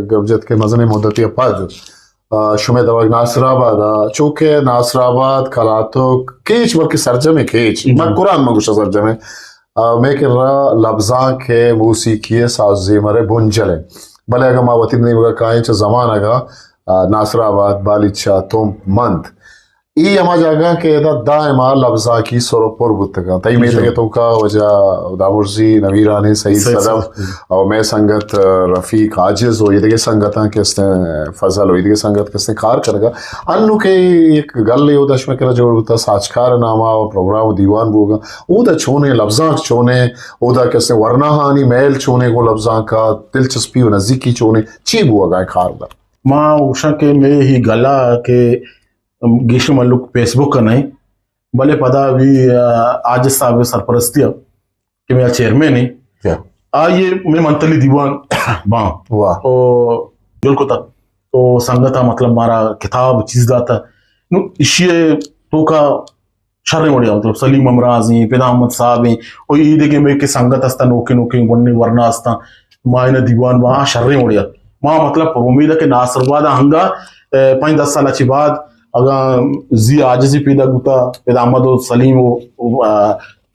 گبجت که مزنی مدتی پد شما دوگ ناصر آباد چوکه ناصر آباد کلاتو کیچ بلکه سرجمه کیچ من قرآن مگوش سرجمه میکر را لفظاں کے موسیقی سازی مرے بنجلے بلے اگر ما وطن نہیں مگا کائیں چا زمان اگا ناصر آباد بالیچا توم مند ای اما جاگا کہ دا دائما لفظاں کی سرو پر بودتگا تایی میں تگے تو کا وجہ دامرزی نویرانی سعید صدف اور میں سنگت رفیق عاجز ہو یہ دگے سنگتاں کس نے فضل ہو یہ دگے سنگت کس نے کار کرگا انو کے ایک گل لے دش میں کرا جوڑ ہوتا ساچکار نامہ اور پروگرام دیوان بوگا او دا چونے لفظاں چونے او دا کس نے ورنہ ہانی میل چونے کو لفظاں کا دلچسپی و نزدیکی چونے چی بوگا کار دا ماں اوشا کے میں ہی گلا کہ گیش ملک فیس بک کا نہیں بلے پدا بھی آج صاحب سرپرستی کہ میں چیئرمین ہی آئیے میں منتلی دیوان باں جل کو تھا تو سنگتا مطلب مارا کتاب چیز داتا اسی تو کا شرح موڑیا مطلب سلیم امراض ہیں پیدا احمد صاحب ہیں اور یہ دیکھیں میں کہ سنگت ہستا نوکے نوکے وننے ورنہ ہستا مائنہ دیوان باں شرح موڑیا ماں مطلب امید ہے کہ ناصر آباد ہنگا 5-10 سال اچھی بعد اگر زی عاجزی پیدا ہوتا پیدا احمد و سلیم و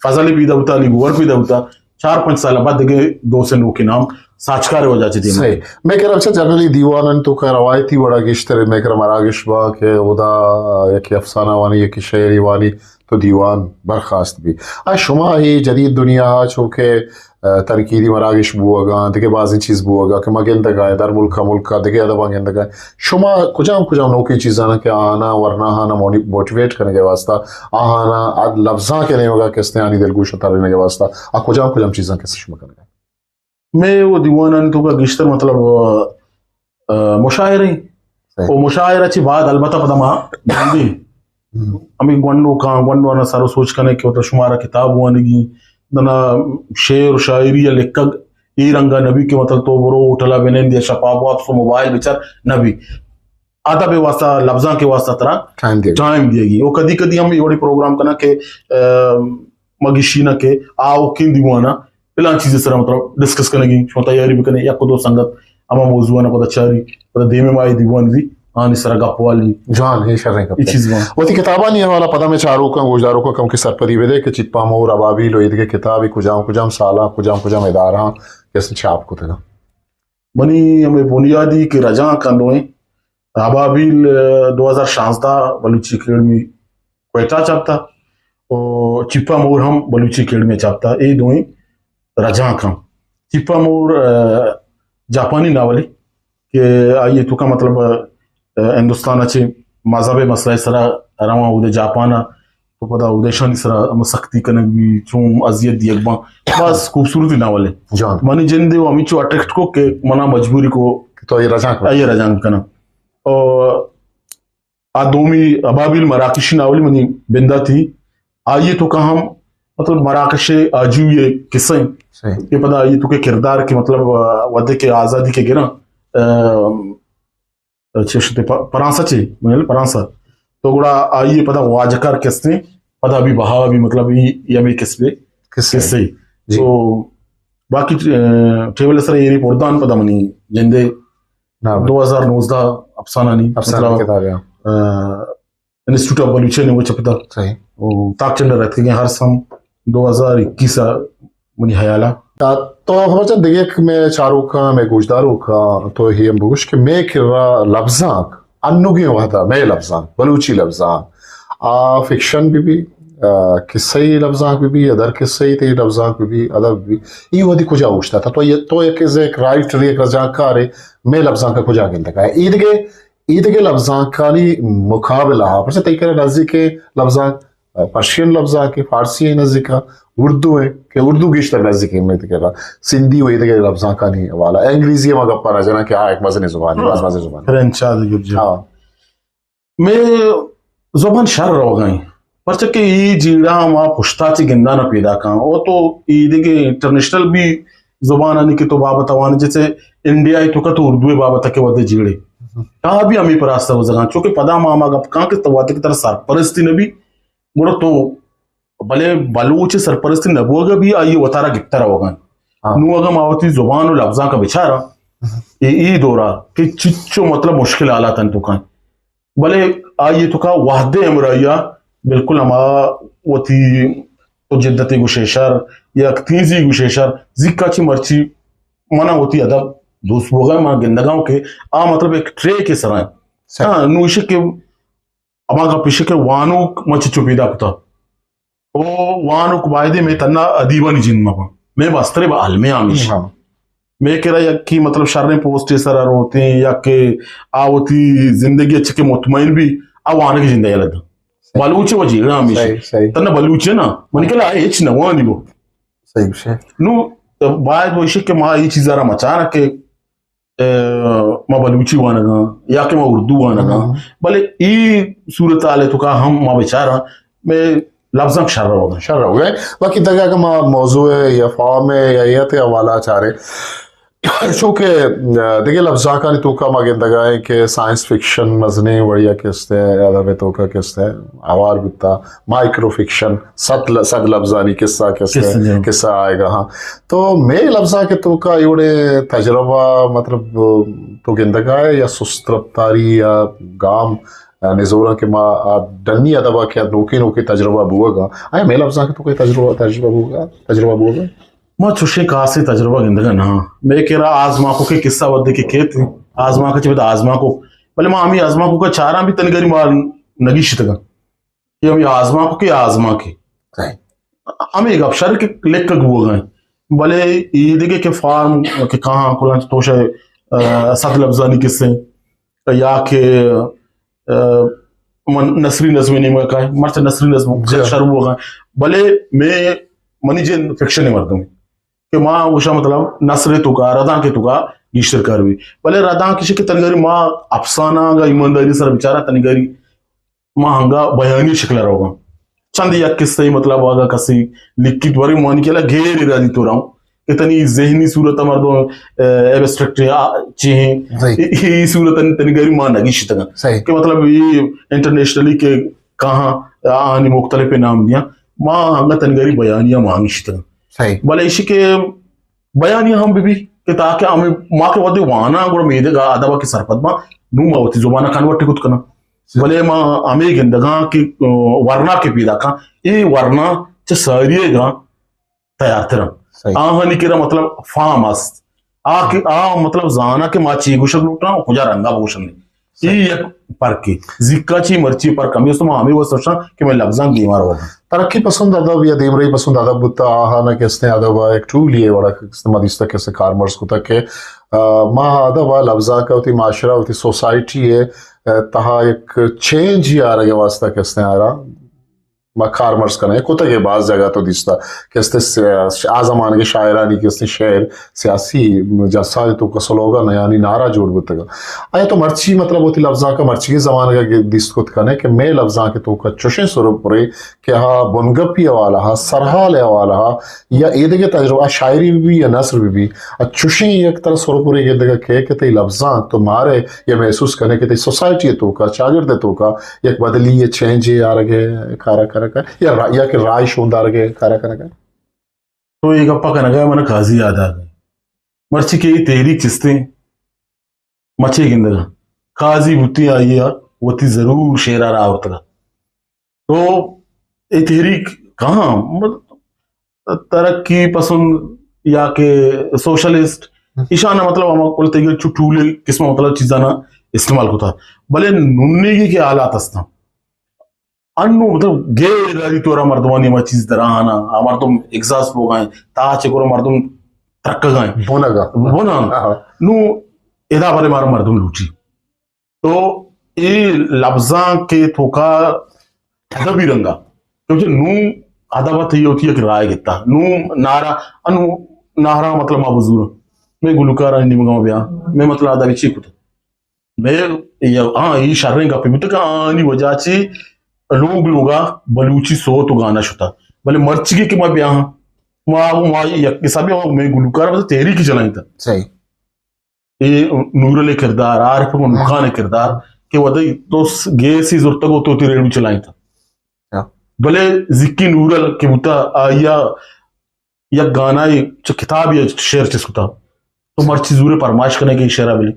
فضلی پیدا ہوتا علی گوھر پیدا ہوتا 4-5 سال بعد دیکھے دو سے نو کے نام ساچکار ہو جاتی تھی صحیح میں کہہ رہا اچھا جنرلی دیوانن تو کہ روایتی بڑا گشتر میں کہہ رہا مراگش با کہ ادا یکی افسانہ وانی یکی شعری وانی تو دیوان برخاست بھی شما ہی جدید دنیا چونکہ تنقیدی مراگش بوگا دیگه بعضی چیز بوگا که ما گندگاه در ملکا دیگه ادبا گندگاه شما کجام نوکی چیزانا که آنا ورنہ آنا موٹیویٹ کرنے کے واسطہ آنا لفظاں کے نہیں ہوگا کسنے آنی دلگوش اتارنے کے واسطہ کجام چیزاں کیسے شما کرنے گا میں وہ دیوانان تو کا گشتر مطلب مشاعرے وہ مشاعرہ چی بعد البتہ پتا ماں گندی ہمیں گونڈو آنا سارو سوچ کرنے کہ وہ شمارا کتاب ہوانگی دنا شعر و شاعری یا لکھا ای رنگا نبی کے مطلب تو برو اٹھلا بینین دیا شپاب واپ سو موبائل بچار نبی آتا بے واسطہ لفظاں کے واسطہ طرح ٹائم دیا گی وہ کدی ہم یہ پروگرام کرنا کہ مگیشینا کے آو کین دیوانا پلان چیزیں سر مطلب ڈسکس کرنے گی شما تیاری بھی کرنے یا کو دو سنگت اما موضوعانا پتا چاری پتا دیمے مائی دیوان بھی آنی سرا گپ والی جان ہی شرح کرتے وہ تی کتابہ نہیں والا پتہ میں چاروں کا گوشداروں کا کم کے سرپری ویدے کہ چپا مور ابابیل و یہ کتابی کجام سالہ کجام ادارہ کیسے چھاپ کو تھا منی ہمیں بنیادی کہ رجاں کنویں ابابیل 2016 بلوچی اکیڈمی کوئٹہ چھاپتا اور چپا مور ہم بلوچی اکیڈمی چھاپتا یہ دوئیں رجاں کم چپا مور جاپانی ناولی کہ آئیے تو کا مطلب ہندوستان اچھے مذہب مسئلہ سرا رواں او دے جاپانا تو پتا او دے شان سرا ہم سختی کنک بھی چون اذیت دی اکباں بس خوبصورتی ناول ہے منی جن دے ہمیں چو اٹیکٹ کو کہ منا مجبوری کو تو یہ رجان کنا اور آدومی ابابیل مراکشی ناولی منی بندہ تھی آئیے تو کہ ہم مطلب مراکش آجو یہ قصہ یہ پتا آئیے تو کہ کردار کے مطلب ودے کے آزادی کے گرا پرانسا پرانسا تو گڑا آئیے پتا واجکار کسنے پتا بھی بہا بھی مطلب یہ بھی کسے تو باقی ٹیبل سر یہ پردان پتا منی جندے 2019 افسانہ نہیں انسٹیٹیوٹ آف بلوچے نے وہ چھپتا تاک چندر رہتے ہیں ہر سم 2021 منی حیالہ تو ہمارا دیکھ میں چاروں کا میں گوشداروں کا تو ہی ہم بگوش کہ میں کرا لفظاں انوگی وحدہ میں لفظاں بلوچی لفظاں فکشن بھی قصہی لفظاں بھی ادر قصہی تے لفظاں بھی ادب بھی یہ ودی کجا اوشتا تھا تو ایک رائٹر ایک رجاکار ہے میں لفظاں کا کجا گن تکا ہے عید کے لفظاں کا مقابلہ پر سے تیکر نزدیک کے لفظاں پرشین لفظاں کے فارسی نزدیک اردو ہے کہ اردو کی اشتر نزدیک میں کہہ رہا سندھی ہوئی تھے لفظاں کا نہیں والا انگریزی میں گپا رہا جانا کہ ہاں ایک مزنی زبان ہے مزنی زبان فرنچ میں زبان شر رو گئی پرچہ کہ یہ جیڑا ما پشتا چی گندہ نہ پیدا کھاں وہ تو یہ دیکھے انٹرنیشنل بھی زبان آنے کی تو بابت آوانے جیسے انڈیا ہی تو کا تو اردو بابت کے ودے جیڑے کہاں بھی ہمیں پراستہ ہو زگاں چونکہ پدا ماما گپ کہاں کہ تواتے کی طرح سرپرستی نبی مرا تو بلے بلوچ سرپرستی نبوگا بھی آئیے وطارہ گپتا رہو گا نو اگر ماوتی زبان و لفظاں کا بچارا ای دورا کہ چچو مطلب مشکل حالات ہیں تو کہیں بلے آئیے تو کا وحدے امرائیہ بالکل ہما وتی تو جدتی گوشیشر یا اکتیزی گوشیشر زکا چی مرچی منع ہوتی ادب دوست بوگا ماں گندگاؤں کے مطلب ایک ٹرے کے سرائیں نوشے کے اما کا پیشے کے وانوک مچ چوپیدہ کتا او وانوک بائدے میں تنہ ادیبانی جن مبا میں باسترے با علمے آمیش میں کہہ رہا یا کی مطلب شرنے پوسٹے سرار ہوتے ہیں یا کہ آوتی زندگی اچھے کے مطمئن بھی آوانے کی زندگی لگا بلوچے و جیگنا آمیش تنہ بلوچے نا منی کہلا ایچ نوانی بو صحیح سے نو باید وہ اشک کہ ماں یہ چیز ذرا مچانا کہ ماں بلوچی وانگا یا کہ ماں اردو وانگا بلے ای صورتحال تو کا ہم ماں بیچارا میں لفظاں شر رہا شر ہو گئے باقی دگا کہ ماں موضوع یا فارم یا یہ تے حوالہ چارے چونکہ دیکھیں لفظاں کا نہیں تو کا مگن دگا ہے کہ سائنس فکشن مزنے وڑیا کستے ہیں ادب تو کا کستے ہیں آوار بتا مائکرو فکشن صد لفظانی قصہ کستے قصہ آئے گا ہاں تو میں لفظاں کے تو کا یوڑے تجربہ مطلب تو گندگا ہے یا سسترپتاری یا گام نزورا کہ ماں ڈنی ادبا کیا نوکی تجربہ بوگا گا آیا میں لفظاں کے تو کوئی تجربہ بوگا ماں چھوشے کاسی تجربہ گندگا نا میں کہہ رہا آزما کو کے قصہ ودے کے کہتے آزما کا چبتا آزما کو بلے ماں ہمیں آزما کو کا چارا بھی تنگری ماں نگیشت گا کہ ہمیں آزما کو کے آزما کے ہمیں ایک افشار کے لکھ کگ بوگا ہیں بلے یہ دیکھے کہ فارم کہ کہاں کلان توشہ ست لفظانی قصے یا کہ نصری نظمی نہیں مکا ہے مرچہ نصری نظم شروع ہوگا بلے میں منی جن فکشن مردوں کہ ماں وشا مطلب نصر تو کا رداں کے تو کا گیشتر کر ہوئی بلے رداں کسی کے تنگری ماں افسانہ گا ایمانداری سر بچارہ تنگری ماں ہنگا بیانی شکل رہا چند یا قصہ ہی مطلب آگا کسی لکھی دواری مانی کہلا گھیر ارادی تو رہا ہوں کہ تنی ذہنی صورت مردوں ایبسٹریکٹ چیہیں یہ صورت تنگری ماں نگیشت گا کہ مطلب یہ انٹرنیشنلی کے کہاں آنی مختلف نام دیا ماں ہنگا تنگری بیانیاں مانگشت گا بلے اسی کے بیانیاں ہم بھی کہ تاکہ ہمیں ماں کے ودے وانا گوڑا میدے گا آدھا کی سرپت ماں نو ماں ہوتی زبانہ کانوٹی کت کنا بلے ماں ہمیں گندگاں کی ورنا کے پیدا کھا یہ ورنا چا ساریے گا تیار تیرا آہنی کرا مطلب فام است مطلب زانا کے ماں چی گوشک لوٹنا کجا رنگا بوشن نہیں یہ یک پرکی زکا چی مرچی پر کمی اس تو ماں ہمیں وہ سوچنا کہ میں لفظاں بیمار ہوگا ترقی پسند ادب یا دیمرائی پسند ادب بتا آہانا کس نے ادب ایک ٹول لیے وڑا کس نے مدیستہ کس کارمرز کو تک کہ ماں ادب لفظاں کا ہوتی معاشرہ ہوتی سوسائٹی ہے تہا ایک چینج ہی آ رہا ہے واسطہ کس نے آ رہا مکار مرز کرنے کو تک بعض جگہ تو دیستا کہ اس نے آزمان کے شاعرانی کہ اس نے شعر سیاسی جسانی تو کا سلوگن یعنی نعرہ جوڑ بتا گا آیا تو مرچی مطلب ہوتی لفظاں کا مرچی کے زمانے کا دیست کت کنے کہ میں لفظاں کے تو کا چوشیں سروپ پورے کہ ہاں بنگپی والا ہاں سرحال والا ہاں یا ایدے کے تجربہ شاعری بھی یا نثر بھی چوشیں ایک طرح سروپ پورے یہ دگا کہ تی لفظاں تو مارے یہ محسوس کرنے کہ تی سوسائٹی تو کا چاگرد تو کا یک بدلی یہ چینج آ رہے کھارا کھارا یا کہ رائے شوندار کے کھارا کھارا کھارا تو یہ گپا کہنا گیا میں نے قاضی یاد آ گئی مرچی کے یہ تحریک چستے مچے گندگا قاضی بھتی آئیے وہ تی ضرور شیرہ رہا ہوتا تو یہ تحریک کہاں ترقی پسند یا کہ سوشلسٹ اشانہ مطلب ہم بولتے ہیں کہ ٹھولے قسمہ مطلب چیزانا استعمال ہوتا بلے ننگی کے حالات ہستا انو مطلب گیر رادی تو رہا مردمانی ہمیں چیز درانا مردم اگزاس ہو گئے تاچے کو مردم ترک گئے بونا نو ادا بارے مارا مردم لوچی تو یہ لفظاں کے تھوکا ادبی رنگا کیونکہ نو ادبت یہ ہوتی ہے کہ رائے گتا نو نارا انو نارا مطلب ماں بزور میں گلوکارا نہیں مگاؤں بیا میں مطلب ادبی چیک ہوتا میں یہ شرریں گا پہ بھی تو کہ آنی وجہ چی لوگ لوگا بلوچی سو تو گانا شتا بلے مرچگی کے ماں بیاں ماں یک سابی میں گلوکارا بتا تیری کی چلائیں تھا صحیح یہ نور علی کردار عارف نخان کردار کہ وہ تو گے سی زورتگو تو تی ریڈو چلائیں تھا بلے ذکی نور علی کے بتا آیا یا گانا کتاب یا شعر چسکتا تو مرچی زور فرمائش کرنے کی شعرہ بلی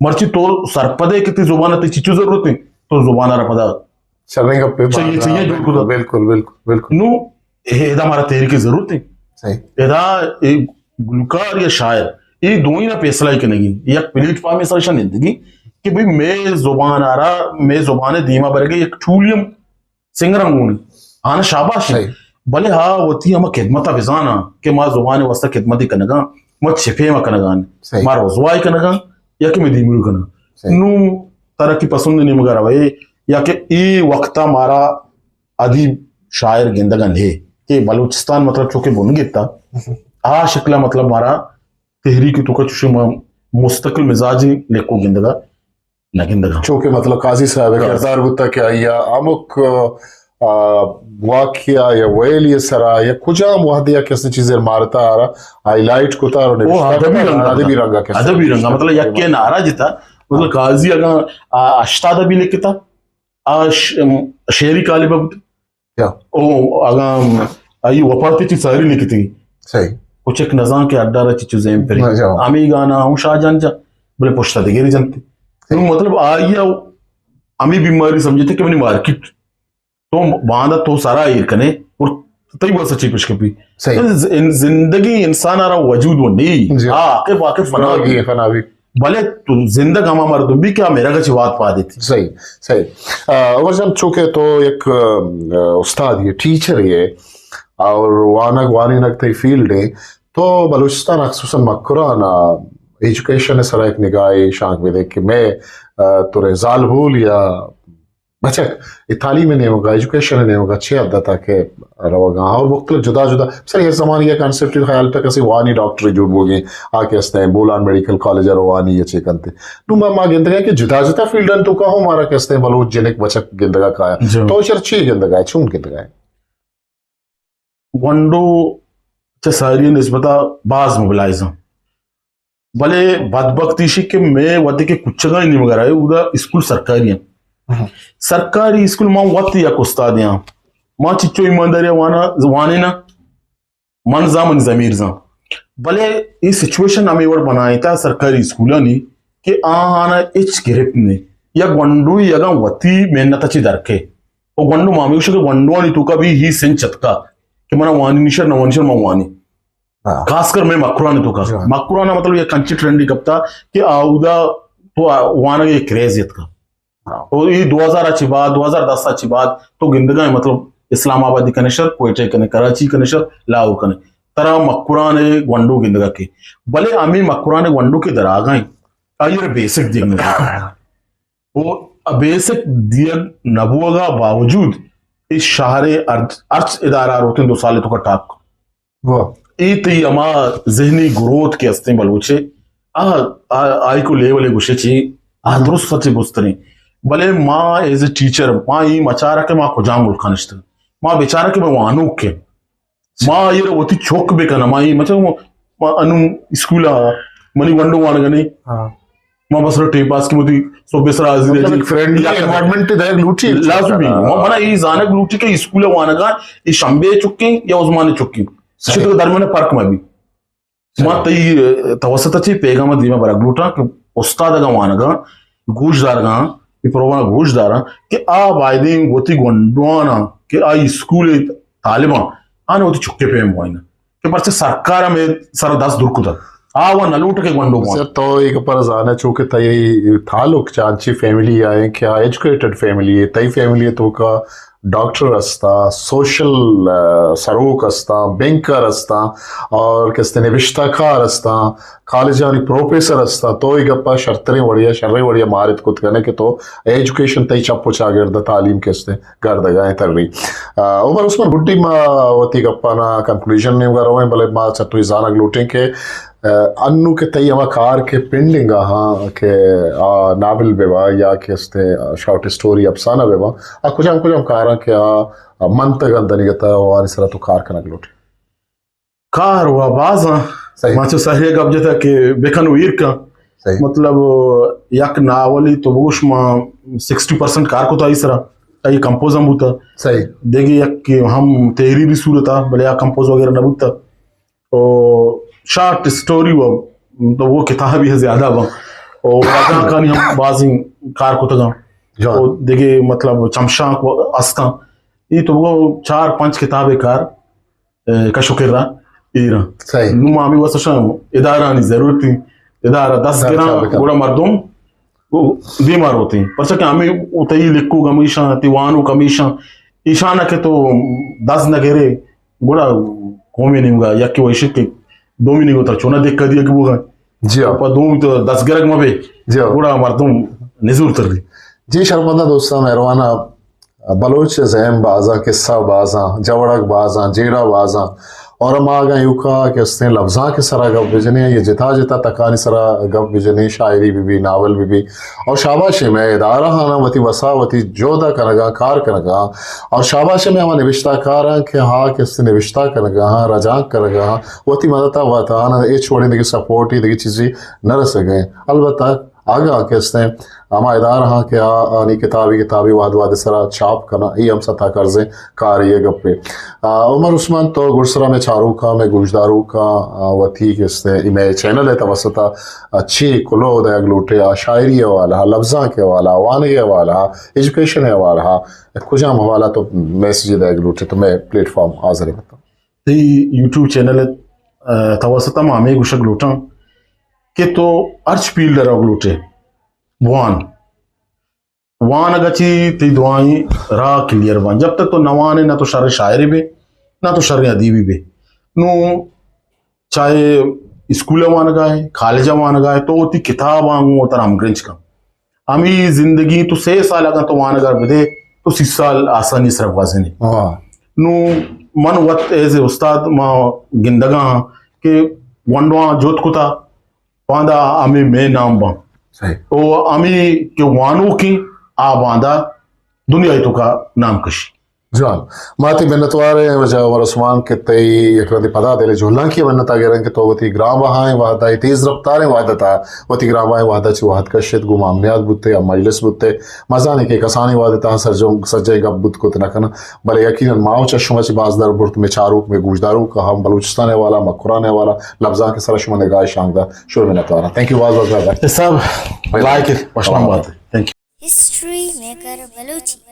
مرچی تو سرپدے کتی زبانہ تی چیچو ضرورت نہیں تو زبانہ رپدا چلنے کا پہ چاہیے جو کتا بالکل بالکل بالکل نو ایدہ ہمارا تحریک کی ضرورت ہے. صحیح ایدہ گلوکار یا شاعر یہ دو ہی نا فیصلہ ہی کرنے گی یا پلیٹ فارم ایسا رشا زندگی کہ بھئی میں زبان آ رہا میں زبان دیما برگے ایک ٹھولیم سنگر انگونی آنا شاباش بلے ہاں ہوتی ہمیں خدمتا بزانا کہ ماں زبان واسطہ خدمتی کنگا ماں چھپے ما کنگا ماں روزوائی کنگا یا کہ میں دیمیرو کنگا نو ترقی پسند نہیں مگا رہا یا کہ ای وقتا مارا ادیب شاعر گندگان ہے کہ بلوچستان مطلب چونکہ بن گیتا آ شکلہ مطلب مارا تحریک تو کا چوشے مستقل مزاجی لیکو گندگا نہ گندگا چونکہ مطلب قاضی صاحب کردار بتا کیا یا امک واقعہ یا ویلی سرا یا کجام وحدیا کیسے چیزیں مارتا آ رہا ہائی لائٹ کو تا ادبی رنگا مطلب یکے نارا جتا مطلب قاضی اگا اشتاد بھی لکھتا شعری کالبہ او اگا آئی وپارتی چیز ساری لکھتی صحیح کچھ ایک نظام کے اڈا رہا چیزیں پھر امی گانا ہوں شاہ جان جا بلے پوچھتا دے گیری جانتے مطلب آئیا امی بیماری سمجھتے کہ منی مارکٹ تو باندھا تو سارا آئیر کنے اور تئی بہت سچی پیش کپی زندگی انسان آ رہا وجود وہ نہیں آقف واقف فنا بھی بھلے زندگ ہما مردم بھی کیا میرا کچھ بات پا دیتی صحیح صحیح عمر جان چونکہ تو ایک استاد یہ ٹیچر یہ اور وانگ وانی نگتے فیلڈ ہے تو بلوچستان خصوصاً مکران ایجوکیشن سر ایک نگاہ شانک میں دیکھ کہ میں تورے زال بھول یا بچک تعلیم نہیں ہوگا ایجوکیشن نہیں ہوگا چھ عدہ تک روگا اور مختلف جدا جدا سر یہ زمان یہ کانسیپٹ خیال تک کسی وانی ڈاکٹر جوڑ بوگی آکے استے ہیں بولان میڈیکل کالج اور وانی یہ چھ کنتے نو ما گندگا کہ جدا جدا فیلڈن تو کہوں مارا کہستے ہیں بلوچ جنک بچک گندگا کھایا تو شر چھ گندگا ہے چون گندگا ہے ونڈو ساری نسبتا بعض موبلائزم بلے بدبختی شی کہ میں ودے کے کچھ گا نہیں مگر آئے ادا اسکول سرکاری ہیں سرکاری اسکول ماں وقتی یا استاد یہاں ماں چچو ایمانداری وانے نا من زامن ضمیر زام بلے یہ سچویشن ہمیں اور بنائی تھا سرکاری اسکولا نہیں کہ آنا اچ گرپ نے یا گونڈو یا گا وتی محنت اچھی درکے اور گونڈو مامیوشو کہ گونڈو آنی تو کا بھی ہی سن چتکا کہ منا وانی نشر نوانشر ماں وانی خاص کر میں مکران تو کا مکران مطلب یہ کنچی ٹرینڈی کب تھا کہ آؤدا تو وانا یہ کریزیت کا اور یہ 2000 اچھی بات 2010 اچھی بات تو گندگاہ مطلب اسلام آبادی کا نشر کوئٹے کنے کراچی کا نشر لاہور کنے ترہ مکران گونڈو گندگاہ کے بلے امی مکران گونڈو کے در آگائیں آئیر بیسک دیگ نگا وہ بیسک دیگ نبوگا باوجود اس شہر ارچ ادارہ روتے ہیں 2 سالے تو کا ٹاک ایتی اما ذہنی گروتھ کے استے بلوچے آئی کو لیولے گوشے چی درست سچے گستریں بلے ماں ایز اے ٹیچر ماں یہ مچارہ کے ماں کو جام ملکہ نشتر ماں بیچارہ کے میں وانوک کے ماں یہ ہوتی چوک بے کنا ماں یہ مچارہ انو اسکولا منی ونڈو وانگا نہیں ماں بس رو ٹیپ آس کی موتی سو بیسر آزی دے جی فرینڈلی انوائرمنٹ دے لوٹی لازمی مانا یہ زانک لوٹی کے اسکولا وانگا یہ شمبے چکیں یا عثمانے چکیں شکر درمیان فرق میں بھی ماں تی توسط چی پیغام دیما برا گلوٹا کہ استاد اگا وانگا گوش دار گا یہ پروگرام گوش دارا کہ آ بائدیں گوتی گونڈوانا کہ آئی اسکول طالبان آنے ہوتی چکے پہ موائنا کہ پرچے سرکارہ میں سر 10 در کتا آوہ نلوٹ کے گونڈو موائنا سر تو ایک پر زانا چونکہ تایی تعلق چانچی فیملی آئیں کیا ایجوکیٹڈ فیملی ہے تایی فیملی تو کا ڈاکٹر استا سوشل سروک استا بینکر استا اور کستے نوشتہ کار استا کالجانی پروفیسر استا تو ایک اپا شرطریں وڑیا شرعی وڑیا مہارت کت کرنے کے تو ایجوکیشن تئی چپو چا گرد تعلیم کستے گردگائیں تر رہی عمر عثمان گڈی ما وتی گپا نا کنکلوژن نہیں گا روئیں بلے ما چتوی زانگ لوٹیں کہ انو کے تئی اما کار کے پینڈنگ ہاں کہ ناول بیوا یا کہ استے شارٹ سٹوری افسانہ بیوا کچھ کارا کہ منتگ اندنی گتا وانی سرا تو کار کنگ لوٹے کار ہوا بازا ماچو صحیح گب جتا کہ بیکن ویر کا مطلب یک ناولی تو بگوش ما 60% کار کو تا اس طرح یہ کمپوز ہم ہوتا صحیح دیکھیں یک کہ ہم تحری بھی صورتا بلے یا کمپوز وغیرہ نہ ہوتا اور شارٹ اسٹوری و تو وہ کتاب ہی ہے زیادہ با اور راجا کا نہیں ہم بازی کار کو تگا جان اور دیکھے مطلب چمشاں کو استا یہ تو وہ 4-5 کتابیں کار کا شکر رہا ایران صحیح نما بھی وسشام ادارہ نہیں ضرورت تھی ادارہ 10 گرام گوڑا مردم وہ بیمار ہوتے ہیں پرچہ کہ ہمیں اتائی لکھو گمیشاں تیوانو کمیشاں ایشانہ کے تو 10 نگرے گوڑا قومی نہیں ہوگا یا کہ وہ عشق کے 2 مہینے ہوتا چونا دیکھ کر دیا کہ وہ گئے جی ہاں پر 2 تو 10 گرگ میں جی ہاں گوڑا مردم نزور تر دی جی شرمندہ دوستان مہربانہ بلوچ زہم بازاں قصہ بازاں جوڑک بازاں جیڑا بازاں اور ہم آگاں یوکا کہ اس نے لفظاں کے سرا گپ بجنے یہ جتا جتا تکانی سرا گپ بجنے شاعری بھی ناول بھی اور شاباشی میں ادارہ ہانا وتی وسا وتی جودا کنگا کار کنگا اور شاباشی میں ہما نوشتہ کارا کہ ہاں کہ اس نے نوشتہ کنگا ہاں رجاں کنگا وتی مدتا واتا آنا اے چھوڑیں دیکھ سپورٹی دیکھ چیزی نہ رس گئے البتہ آگاہ کہ اس نے ہما ادارہ ہاں کہ آنی کتابی واد سرا چھاپ کنا ای ہم ستا کرزیں کاری گپے عمر عثمان تو گرسرا میں چاروں کا میں گوشداروں کا وتی کہ اس نے میں چینل ہے توسطا اچھی کلو دے گلوٹے شاعری والا لفظاں کے والا وانی والا ایجوکیشن والا کجام حوالہ تو میسیج دے گلوٹے تو میں پلیٹ فارم حاضر کرتا تی یوٹیوب چینل توسطا مامی گوشک لوٹاں کہ تو ارچ پیلڈر اگلوٹے وان اگچی تی دعائیں راہ کلیئر وان جب تک تو نوانے نہ تو شر شاعری بے نہ تو شر ادیبی بے نو چاہے اسکول وان گائے کالجہ وان گائے تو تی کتاب آنگوں تر ہم گرنچ کا ہمیں زندگی تو 6 سال اگا تو وان اگر بدے تو 30 سال آسانی صرف وازنے نو من وقت ایز استاد ما گندگاں کہ ونڈواں جوت کتا باندھا ہمیں میں نام باں او ہمیں کہ وانو کی آ باندھا دنیا تو کا نام کشی جان ماتی منتوارے وجہ عمر عثمان کے تئی یک ردی پدا دے لے جھولان کی منتا گرن کہ تو وتی گرام بہائیں وحدہ تیز رفتاریں وحدتا وتی گرام بہائیں وحدہ چی وحد کشت گو معاملیات بوتے یا مجلس بوتے مزانے کے کسانی وحدتا سجے گب بوت کو تنکنا بلے یقیناً ماو چشمہ چی باز در برت میں چاروک میں گوشداروں کا ہم بلوچستانے والا مکرانے والا لفظاں کے سر شمہ نگاہ شانگدہ شور منتوارا تھینک یو باز باز باز سب لائک پشمان بات ہے thank you History Maker Baluchi.